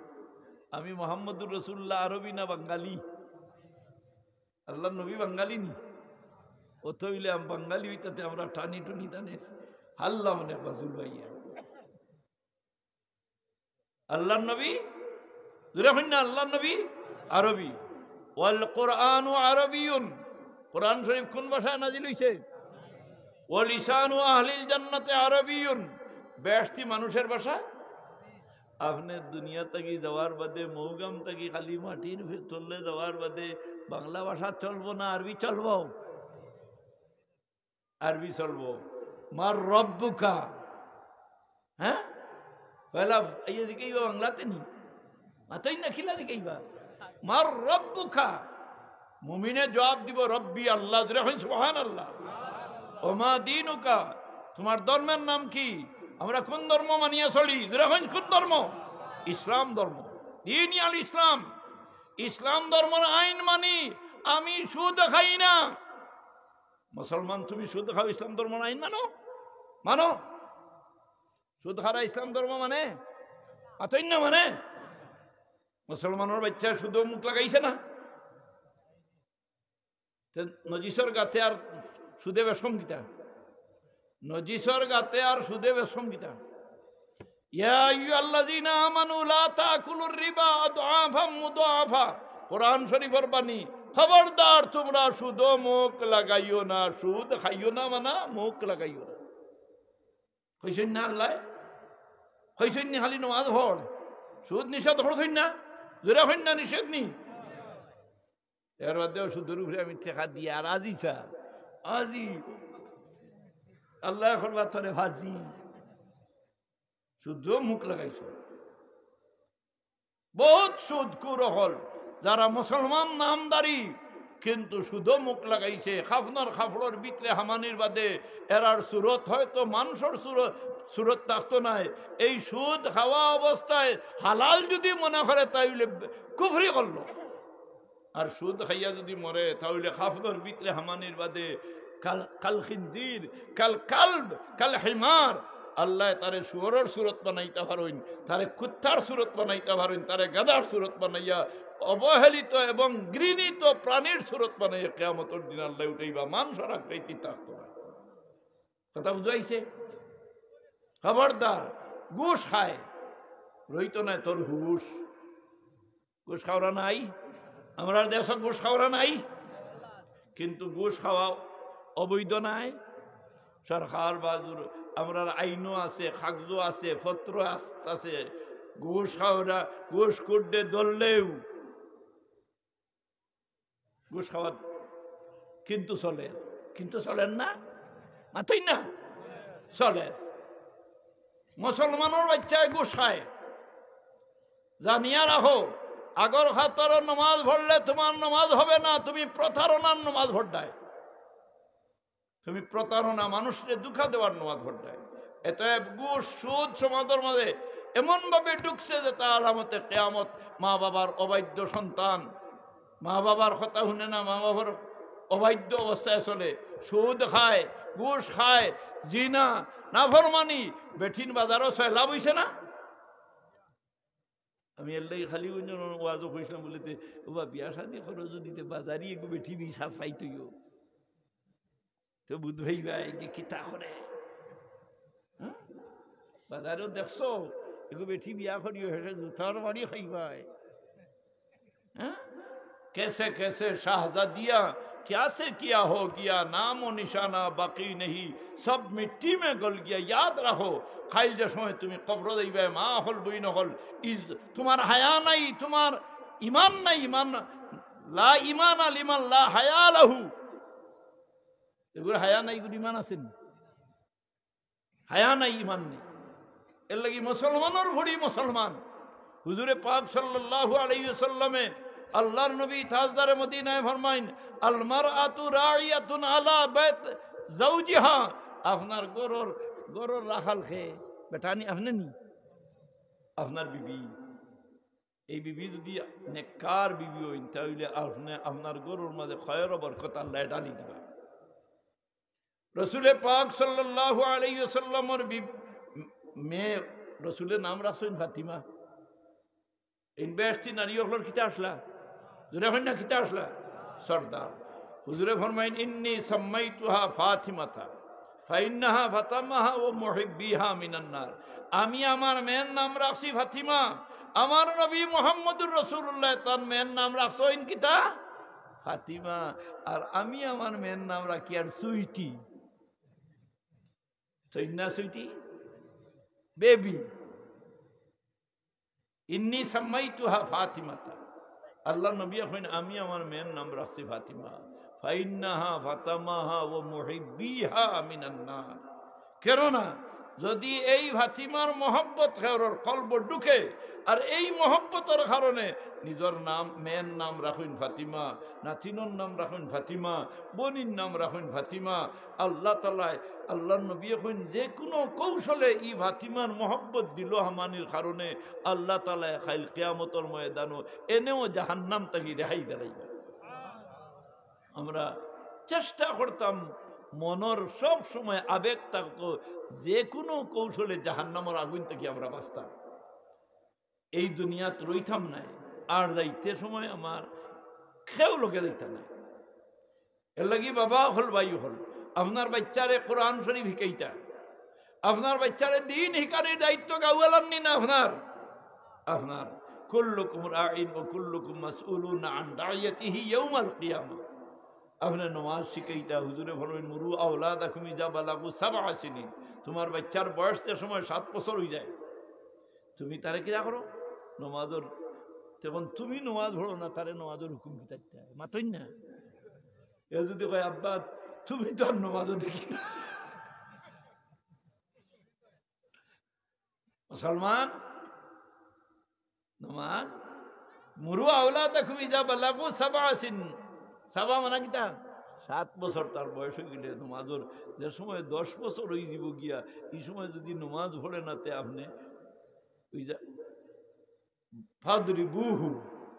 আমি মুহাম্মদুর রাসূলুল্লাহ আরবি না বাঙালি? আল্লাহ নবী বাঙালি নি? অত হইলে বাঙালি হইতাতে আমরা টানি টুনি টানে হাল্লা মনে বাজুল ভাইয়া। আল্লাহ নবী না, আল্লাহ নবী আরবি। ওয়াল কোরআনু আরবিয়ুন, কোরআন শরীফ কোন ভাষায় নাজিল হইছে? ওয়া লিসানু আহলিল জান্নাতি আরবিয়ুন, বেহেশতি মানুষের ভাষা। আপনি দুনিয়া থেকে যাওয়ার বাদে মৌগাম থেকে খালি মাটির তলে যাওয়ার বাদে বাংলা ভাষা চলবো না আরবি চলবো? আরবি চলবো। মার রব্বুকা, হ্যাঁ পয়লা ইয়ে দিকেইবা বাংলাতে নি মাতই না খিলা দিকেইবা মার রব্বুকা মুমিনে জবাব দিব রব্বি আল্লাহ যখন সুবহানাল্লাহ ওমা দীনুকা তোমার ধর্মের নাম কি আমরা কোন ধর্ম মানিয়া চলি যখন কোন ধর্ম ইসলাম ধর্ম দিন আল ইসলাম ইসলাম ধর্মের আইন মানি আমি সুদ খাই না মুসলমান তুমি সুদ খাও ইসলাম ধর্মের আইন মানো মানো সুদ খারা ইসলাম ধর্ম মানে মাতই না মানে মুসলমানের বাচ্চা শুধু মুখ লাগাইছে না নজিসর গাতে আর সুদে বেশম গীতা নজিসর গাতে আর সুদে বেশম গীতা ইয়া আইয়ুহাল্লাযীনা আমানু লা তাকুলুর রিবা আদআফা মুদাআফা কোরআন শরীফের বাণী খবরদার তোমরা সুদ মুখ লাগাইও না সুদ খাইও না মানা মুখ লাগাইও না কইছেন না আল্লাহ কইছেন না খালি নামাজ পড় সুদ নিষেধ করছেন না জোরে হইন না নিষেধ নি এর মধ্যেও সুদের উপরে আমি টেকা দিয়ে আর আজি চা আজি আল্লাহ এখন বাতরে ভাজি শুদ্ধ মুখ লাগাইছ বহুত সুদকুর হল যারা মুসলমান নামদারি কিন্তু শুধু মুখ লাগাইছে খাফনার খাফড়ের ভিতরে হামানির বাদে এরার সুরত হয়তো মানুষের সুরত থাকতো নাই এই সুদ খাওয়া অবস্থায় হালাল যদি মনে করে তাইলে কুফরি করলো আর সুদ খাইয়া যদি মরে তাহলে খাফনার ভিতরে হামানির বাদে কাল খিনজির কাল কালব কাল হিমার আল্লাহ তারে শুয়োরের সুরত বানাইতে পারেন তারে কুত্তার সুরত বানাইতে পারেন তারে গাদার সুরত বানাইয়া অবহেলিত এবং ঘৃণিত প্রাণীর সুরত বানাইয়া কিয়ামতের দিন আল্লাহ উঠাইবা মানুষের আকৃতি থাকতো না কথা বুঝাইছে খবরদার ঘুষ খায় রইত না তোর হুশ ঘুষ খাওয়া নাই আমরা দেশ ঘুষ খাওয়া নাই কিন্তু ঘুষ খাওয়া অবৈধ নাই সরকার বাজুর আমরা আইনও আছে কাগজও আছে পত্র আছে ঘুষ খাওয়া ঘুষ করতে ধরলেও ঘুষ খাওয়া কিন্তু চলেন না মাতই না চলে মুসলমানের বাচ্চায় ঘুষ খায় জানিয়া রাখো আগর খাতর নমাজ পড়লে তোমার নমাজ হবে না তুমি প্রতারণার নমাজ ভরডায় তুমি প্রতারণা মানুষকে দুঃখা দেওয়ার নমাজ ভরডায় এত ঘুষ সুদ সমাজের মাঝে এমন ভাবে ঢুকছে যে তার আলামতে কিয়ামত মা বাবার অবাধ্য সন্তান মা বাবার কথা শুনে না মা বাবার অবাধ্য অবস্থায় চলে সুদ খায় ঘুষ খায় জিনা নাফরমানি বেঠিন বাজারও ছয় লাভ হইছে না আমি এর লাগে খালি ওয়াজও কইছিলাম বলিতে ওবা বিয়া শাদি করো যদি বাজারি একটু বেঠি বিশ্বাস পাইতইও তো বুধ ভাইবা যে কিতা করে বাজারেও দেখছো একটু বেঠি বিয়া করিও হেঁটে জুতার বাড়ি খাইবাই হ্যাঁ कैसे कैसे शाहजादियां क्या से किया हो गया नाम और निशाना बाकी नहीं सब मिट्टी में गल गया याद रहो खाइल जे समय তুমি কবর যাইবে মা হল বই নহল তোমার হায়া নাই তোমার ঈমান নাই ঈমান লা ঈমান লিমান লা হায়া লাহু এগুলো হায়া নাই এগুলো ঈমান আছে হায়া নাই ঈমান নেই এর লাগি মুসলমানের ভরি মুসলমান হুজুরে পাক সাল্লাল্লাহু আলাইহি ওয়াসাল্লামে আল্লাহর নবী তাজদারে মদিনায় ফরমাইন আল মারআতু রাইয়াতুন আলা বাইত যাওজিহা আপনার গরর রাখাল খে বেটানি আপনি নি আপনার বিবি এই বিবি যদি নেককার বিবি হইন তাহলে আপনি আপনার গরুর মাঝে খয়র বরকত আল্লাহ ডালি দিবা রাসূলে পাক সাল্লাল্লাহু আলাইহি ওয়াসাল্লামের মেয়ে রাসূলের নাম রাখছেন ফাতিমা ইনভেস্টি নারী হলর কিতা আসলা জোরে হইন না কিতা আসলা সরদার হুজুরে ফরমাইন ইন্নী সাম্মাইতুহা ফাতিমাতা ফাইন্নাহা ফাতামাহা ওয়া মুহিব্বিহা মিনান নার আমি আমার মেয়ের নাম রাখছি ফাতিমা আমার নবী মুহাম্মদুর রাসূলুল্লাহ তার মেয়ের নাম রাখছেন কিতা ফাতিমা আর আমি আমার মেয়ের নাম রাখি আর সুইটি সৈন্না সুইটি বেবি ইন্নী সাম্মাইতুহা ফাতিমাতা আল্লাহ নবী কইন আমি আমার মেয়ের নাম রাখছি ফাতিমা ফাইন্নাহা ফাতামাহা ওয়া মুহিব্বিহা মিনান নার কেননা যদি এই ফাতিমার মহব্বত খেওর কলব ঢুকে আর এই মহব্বতের কারণে নিজের নাম মেয়ের নাম রাখুন ফাতিমা, নাতিনোর নাম রাখুন ফাতিমা, বোনির নাম রাখুন ফাতিমা, আল্লাহ তাআলা আল্লাহ নবী এখন যে কোনো কৌশলে ই ফাতিমার মহব্বত দিল হামানির কারণে আল্লাহ তাআলা খাইল কিয়ামতের ময়দানও এনেও জাহান্নাম থেকে রেহাই দাঁড়াইবে। আমরা চেষ্টা করতাম মনের সব সময় আবেগ থাকতো যে কোনো কৌশলে জাহান্নামের আগুন থেকে আমরা বাঁচতাম, এই দুনিয়াত রইতাম নাই। আর যাইতে সময় আমার খেয়েও লোকে যাইতাম না। এর লাগি বাবা হল ভাই হল আপনার বাচ্চারে কোরআন শরীফ শিকাইতা, আপনার বাচ্চারে দিন শিকারের দায়িত্ব গাওয়ালাননি না আপনার কুল্লুকুম রাইন ওয়া কুল্লুকুম মাসউলুন আন রাইয়াতিহি ইয়াউমাল কিয়ামা। আপনি নমাজ শিখাইতা, হুজুরে বলেন মুরু আওলাদাকুম ইযা বালাগু সাবআ সিনিন, তোমার বাচ্চার বয়স যে সময় 7 বছর হয়ে যায় তুমি তারে কি করো নমাজের, তখন তুমি নমাজ পড়ো না, তারে নমাজের হুকুম কি থাকতে হয় মাতই না। এ যদি কয় আব্বা তুমি তো আর নমাজও দেখি না। মুসলমান নমাজ মুরু আওলাদাকুম ইযা বালাগু সাবআ সিনিন, সাবা মানা কিতা 7 বছর তার বয়স হয়ে গেলে নমাজের যে সময় 10 বছর হয়ে যাব গিয়া এই সময় যদি নমাজ পড়ে না তে আপনি ওই যা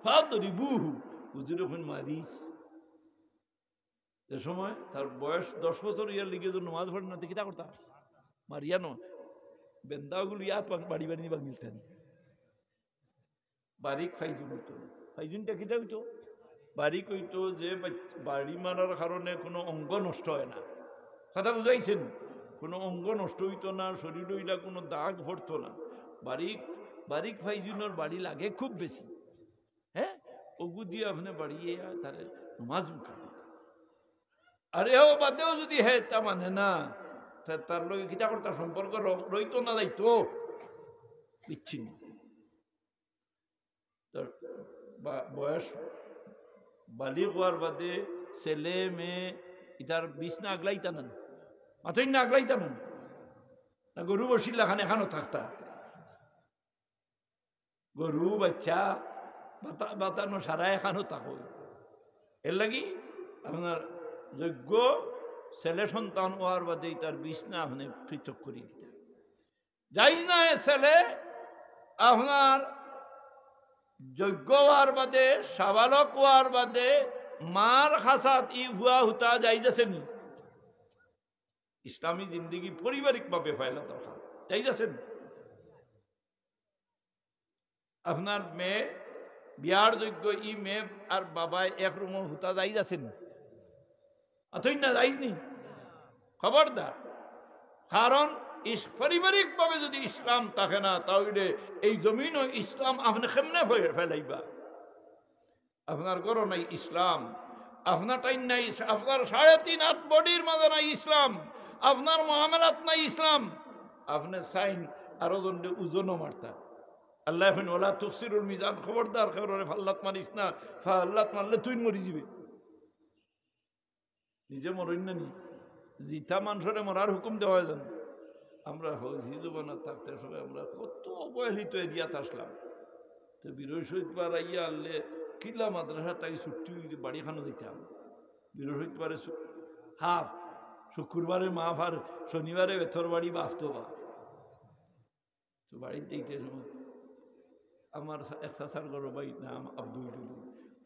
ফাদরিবুহু হুজুরে কোন মারিস, যে সময় তার বয়স 10 বছর ইয়ার লিগে যদি নমাজ পড়ে না তে কিতা করতা মারিয়ানো বেন্দাগুলো ইয়া বাড়ি বাড়ি বাঙিলতেন বারিক ফাইজুন হইতো। ফাইজুনটা কিতা হইতো বারিক হইতো যে বাড়ি মারার কারণে কোনো অঙ্গ নষ্ট হয় না, কথা বুঝাইছেন, কোনো অঙ্গ নষ্ট হইতো না, শরীর হইলা কোনো দাগ ভরতো না। বারিক ফাইজুনের বাড়ি লাগে খুব বেশি, হ্যাঁ ওগু দিয়ে আপনি বাড়িয়ে তারে নমাজ মুখা। আর এও বাদেও যদি হে তা মানে না তার লগে কিতা করতা সম্পর্ক রইতো না যাইতো বিচ্ছিন্ন। বয়স বালি হওয়ার বাদে ছেলে মেয়ে ইটার বিছনা আগলাইতা না, মাথই না আগলাইতা না, গরু বসিল্লা খানে এখানো থাকতা, গরু বাচ্চা বাতানো সারা এখানো থাকো। এর লাগি আপনার যোগ্য ছেলে সন্তান হওয়ার বাদে তার বিছনা আপনি পৃথক করে দিতে যাইজ না। ছেলে আপনার যোগ্য হওয়ার বাদে সাবালক হওয়ার বাদে মার খাসাত ই ভুয়া হুতা যাইজ আছে নি? ইসলামী জিন্দগি পারিবারিক ভাবে ফেলা দরকার, যাইজ আছে। আপনার মেয়ে বিয়ার যোগ্য ই মেয়ে আর বাবায় এক রুমের হুতা যাইজ আছেন অথই না যাইজ নি? খবরদার, কারণ পারিবারিক ভাবে যদি ইসলাম থাকে না তাহলে এই জমিন ও ইসলাম আপনি কেমনে ফেলাইবা? আপনার গরো নাই ইসলাম, আপনার টাইম নাই, আপনার 3.5 হাত বডির মাঝে নাই ইসলাম, আপনার মহামেলাত নাই ইসলাম, আপনি সাইন আরো জনকে ওজনও মারতা। আল্লাহ ওলা তুকসিরুল মিজান, খবরদার খবরে ফাল্লাত মারিস না, ফাল্লাত মারলে তুই মরি যাবে। নিজে মরইন না নি জিতা মানুষরে মরার হুকুম দেওয়া হয় জানো? আমরা হিজুবানা থাকতে সবাই আমরা কত অবহেলিত এরিয়াতে আসলাম। তো বৃহস্পতিবার আইয়া আনলে কিলা মাদ্রাসা তাই ছুটি বাড়ি খানো দিতাম, বৃহস্পতিবারে হাফ, শুক্রবারে মাফ, আর শনিবারে বেথর বাড়ি বাফতো বা। তো বাড়ির দিতে সময় আমার এক চাচার গরো বাই নাম আব্দুল টুলু,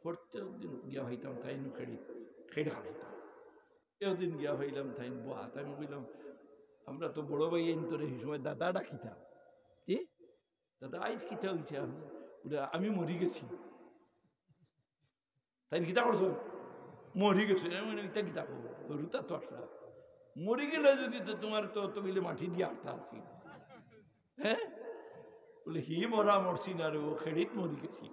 প্রত্যেক দিন গিয়া ভাইতাম তাই খেড়ে খাওয়াইতাম। এদিন গিয়া ভাইলাম তাই বাত, আমি বললাম আমরা তো বড় ভাই এই তোরে এই সময় দাদা ডাকিতাম, কি দাদা আইজ কিতা হয়েছে? আমি মরি গেছি। তাই কিতা করছো? মরি গেছে। ইটা কিতা করবো, রুতা তো আসলা মরি গেলে যদি তো তোমার তো মিলে মাটি দিয়ে আটটা আসি, হ্যাঁ বলে হি মরা মরছি না রে, ও খেড়িত মরি গেছি।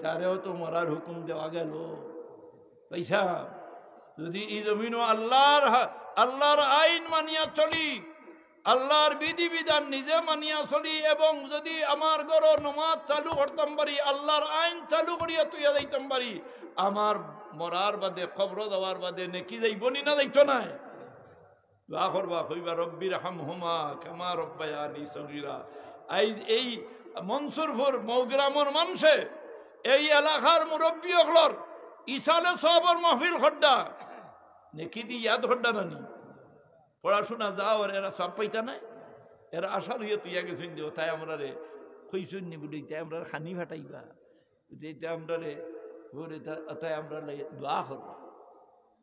তারেও তো মরার হুকুম দেওয়া গেল। পয়সা যদি এই জমিন আল্লাহর আইন মানিয়া চলি, আল্লাহর বিধি বিধান নিজে মানিয়া চলি, এবং যদি আমার ঘর নমাজ চালু করতাম পারি, আল্লাহর আইন চালু করিয়া তুইয়া যাইতাম পারি, আমার মরার বাদে কবর দেওয়ার বাদে নেকি যাইব নি না যাইতো না? দোয়া করবা, কইবা রব্বির হামহুমা কামা রব্বায়ানি সগীরা। এই মনসুরপুর মৌগ্রামের মানুষে এই এলাকার মুরব্বী হলর ইসালে সবর মাহফিল খড্ডা নেকি দি ইয়াদ খড্ডা নানি পড়াশোনা যাও আর এরা সব পাইতা নাই, এরা আশার হইয়া তুইয়া গেছেন যে তাই আমরা রে কইসুন নি বলে তাই আমরা খানি ফাটাইবা, আমরা রে তাই আমরা দোয়া করবা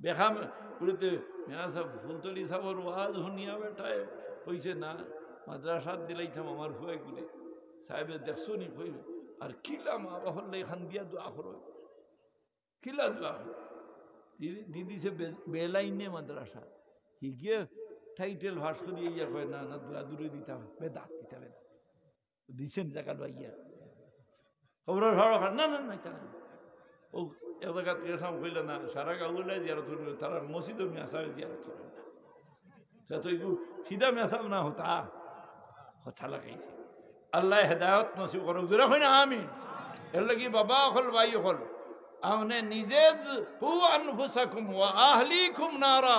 বেখাম বলিতে মেয়া সাহেব ফুলতলি সাহর ওয়াজ শুনিয়া বেটায় কইছে না মাদ্রাসাত দিলাইতাম আমার ফুয়াই গুলি সাহেবে দেখছো নি কইল আর কিলা মা বাবার এখান দিয়া দোয়া করো, কিলা দোয়া করো দিদি সে বেলাইনে মাদ্রাসা গিয়ে টাইটেল ভাস করিয়ে ইয়া কয় না না দোয়া দূরে দিতাম বেদাত দিতে বেদাত দিছেন জায়গা লইয়া খবর না না না না ও এলাকাত গেছিলাম কইল না সারা গাউলে জিয়ারত করবে তারা মসজিদও মেসাবে জিয়ারত করে না, সে তো সিধা মেসাব না হতা কথা লাগাইছে। আল্লাহ হেদায়ত নসিব করুক, জোরে হয় না আমিন। এর লাগি বাবা হল ভাই হল আপনি নিজে হু আনফুসাকুম ওয়া আহলিকুম নারা,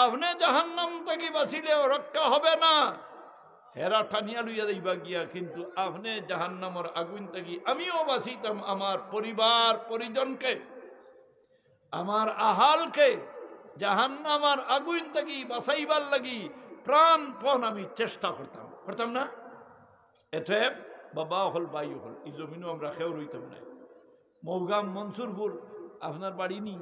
আপনি জাহান্নাম থেকে বাঁচিলে রক্ষা হবে না, হেরা টানিয়া লইয়া যাইবা গিয়া, কিন্তু আপনি জাহান্নামের আগুন থেকে আমিও বাঁচিতাম আমার পরিবার পরিজনকে আমার আহালকে জাহান্নামের আগুন থেকে বাঁচাইবার লাগি প্রাণপণ আমি চেষ্টা করতাম না। এতে বাবা হল ভাই হল এই জমিনও আমরা খেয়েও রইতাম না। মৌগাম মনসুরপুর আপনার বাড়ি নি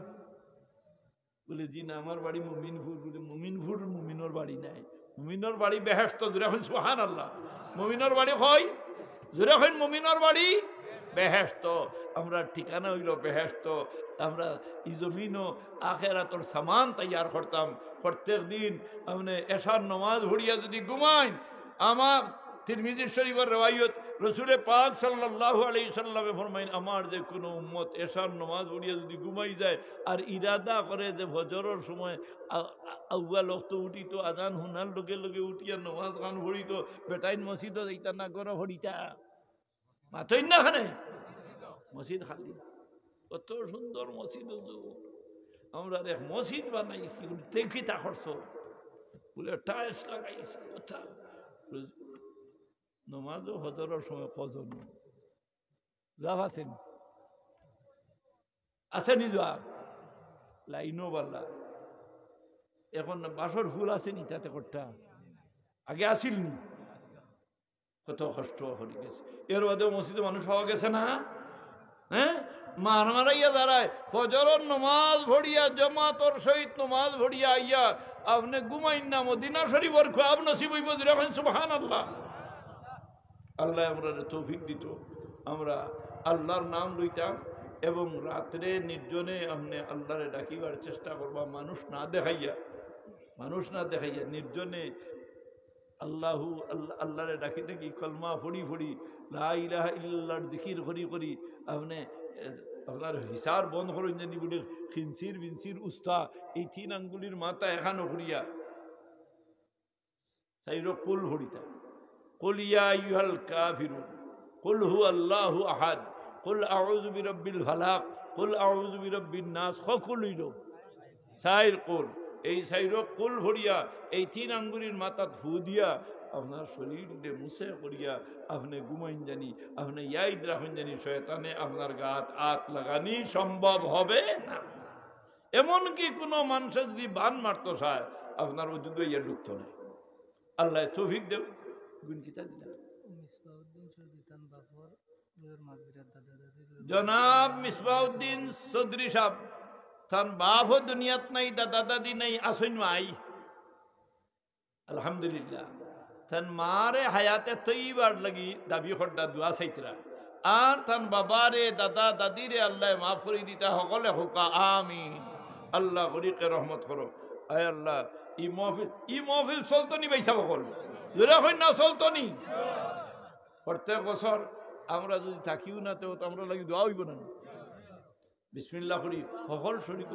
বলে জি না আমার বাড়ি মুমিনপুর, বলে মুমিনপুর মুমিনোর বাড়ি নাই, মুমিনোর বাড়ি বেহেশত, জোরে হইন সুবহানাল্লাহ। মুমিনোর বাড়ি হয় জোরে হইন মুমিনোর বাড়ি বেহেশত, আমরা ঠিকানা হইল বেহেশত। আমরা এই জমিনও আখেরাতর সামান তৈয়ার করতাম। প্রত্যেক দিন আপনি এশার নমাজ ভরিয়া যদি ঘুমাইন, আমার তিরমিজি শরীফের রওয়ায়াত রসুলে পাক সাল্লাল্লাহু আলাইহি সাল্লামে ফরমাইন আমার যে কোনো উম্মত এশার নমাজ পড়িয়া যদি ঘুমাই যায় আর ইরাদা করে যে ফজরের সময় আউয়াল ওয়াক্ত উঠিত আজান হুনার লগে লগে উঠিয়া নমাজ গান ভরিত বেটাইন মসজিদও যাইতা না করে ভরিতা মাতই না খানে মসজিদ খালি কত সুন্দর মসজিদ, আমরা এক মসজিদ বানাইছি দেখি তা করছো বলে টাইলস লাগাইছি কথা নমাজও হজরের সময় ফজর লাভ আছেন আসেনি যা লাইনও বাল্লা এখন বাসর ফুল আসেনি তাতে কটা আগে আসিলনি কত কষ্ট হয়ে গেছে। এর বাদেও মসজিদে মানুষ পাওয়া গেছে না, হ্যাঁ মারাইয়া দাঁড়ায় ফজরের নমাজ ভরিয়া জামাতর সহিত নমাজ ভরিয়া আইয়া আপনি ঘুমাইন না মদিনা শরীফের খুব নসিব হইব যখন সুবহানাল্লাহ। আল্লাহ আমরা তৌফিক দিত, আমরা আল্লাহর নাম লইতাম এবং রাত্রে নির্জনে আপনি আল্লাহরে ডাকিবার চেষ্টা করবা, মানুষ না দেখাইয়া নির্জনে আল্লাহু আল্লাহরে ডাকি ডাকি কলমা ফড়ি লা ইলাহা ইল্লাল্লাহর জিকির করি আপনি আপনার হিসার বন্ধ করেন জানি বলে খিনসির বিনসির উস্তা এই 3 আঙ্গুলির মাথা এখানো করিয়া সাইর কুল ভরিতা কুল ইয়া আইয়ুহাল কাফিরুন কুল হুয়াল্লাহু আহাদ কুল আউযু বিরাব্বিল ফালাক কুল আউযু বিরাব্বিন নাস কুল হইল সাইর কুল, এই সাইর কুল ভরিয়া এই 3 আঙ্গুলির মাথা ফু দিয়া আপনার শরীরে মুছে করিয়া আপনি ঘুমাইন জানি আপনি ইয়াদ রাখেন জানি শয়তানে আপনার গাত আত লাগানি সম্ভব হবে না। এমনকি কোনো মানুষ যদি বান মারতো চায় আপনার ওজুদ ইয়া ঢুকতো না। আল্লাহ তৌফিক দেব গুণ কিতা দিলা জনাব মিসবাউদ্দিন চৌধুরী সাহেব তার বাপ দুনিয়াত নাই দাদা দাদি নাই আসইন মাই আলহামদুলিল্লাহ তান মারে হায়াতে তৈবার লাগি দাবি খড্ডা দোয়া চাইতরা আর তান বাবারে দাদা দাদিরে আল্লাহ মাফ করে দিতা সকলে হুকা আমিন। আল্লাহ গরিকে রহমত করো। আয় আল্লাহ ই মহফিল চলতনি বাইসা বকল জোরে হই না চলতনি প্রত্যেক বছর আমরা যদি থাকিও না তো আমরা লাগি দোয়া হইব না। বিসমিল্লাহ করি সকল শরীক